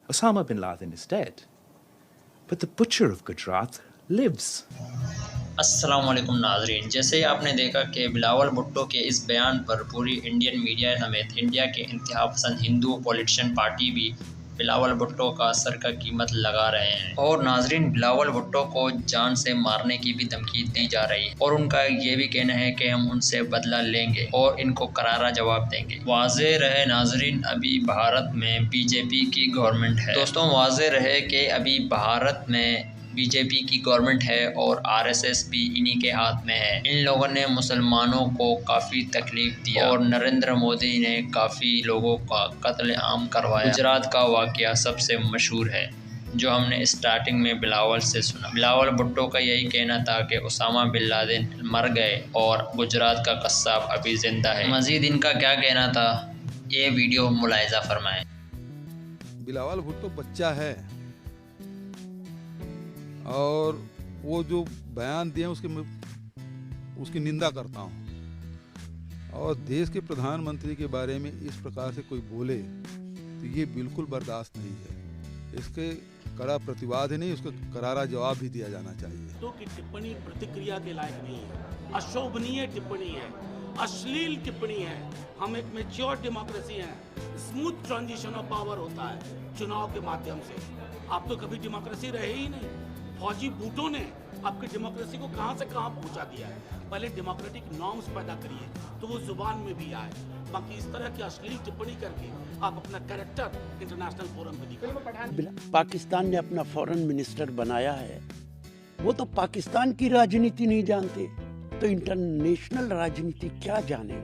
Osama bin Laden is dead, but the butcher of Gujarat lives. अस्सलाम वालेकुम नाजरीन, जैसे ही आपने देखा कि बिलावल भुट्टो के इस बयान पर पूरी इंडियन मीडिया समेत इंडिया के इंतहा पसंद हिंदू पॉलिटिशियन पार्टी भी बिलावल भुट्टो का सर का कीमत लगा रहे हैं। और नाजरीन, बिलावल भुट्टो को जान से मारने की भी धमकी दी जा रही है और उनका ये भी कहना है कि हम उनसे बदला लेंगे और इनको करारा जवाब देंगे। वाज़ेह रहे नाजरीन, अभी भारत में बीजेपी की गवर्नमेंट है। दोस्तों, वाज़ेह रहे कि अभी भारत में बीजेपी की गवर्नमेंट है और आरएसएस भी इन्हीं के हाथ में है। इन लोगों ने मुसलमानों को काफ़ी तकलीफ दिया और नरेंद्र मोदी ने काफ़ी लोगों का कत्ल आम करवाया। गुजरात का वाक़या सबसे मशहूर है जो हमने स्टार्टिंग में बिलावल से सुना। बिलावल भुट्टो का यही कहना था कि उसामा बिन लादेन मर गए और गुजरात का कस्साब अभी जिंदा है। मज़ीद इनका क्या कहना था, ये वीडियो मुलाहिज़ा फरमाएं। बिलावल भुट्टो बच्चा है और वो जो बयान दिए उसकी निंदा करता हूँ। और देश के प्रधानमंत्री के बारे में इस प्रकार से कोई बोले तो ये बिल्कुल बर्दाश्त नहीं है। इसके कड़ा प्रतिवाद ही नहीं, उसको करारा जवाब भी दिया जाना चाहिए। तो की टिप्पणी प्रतिक्रिया के लायक नहीं है, अशोभनीय टिप्पणी है, अश्लील टिप्पणी है। हम एक मैच्योर डेमोक्रेसी है, स्मूथ ट्रांजिशन ऑफ पावर होता है चुनाव के माध्यम से। आप तो कभी डेमोक्रेसी रहे ही नहीं। फौजी बूटों ने आपकी डेमोक्रेसी को कहां से कहां पहुंचा दिया है। पहले डेमोक्रेटिक नॉर्म्स पैदा करिए तो वो जुबान में भी आए। बाकी इस तरह की अश्लील टिप्पणी करके आप अपना कैरेक्टर इंटरनेशनल फोरम पे दिखाएं। पाकिस्तान ने अपना फॉरेन मिनिस्टर बनाया है, वो तो पाकिस्तान की राजनीति नहीं जानते तो इंटरनेशनल राजनीति क्या जानेंगे।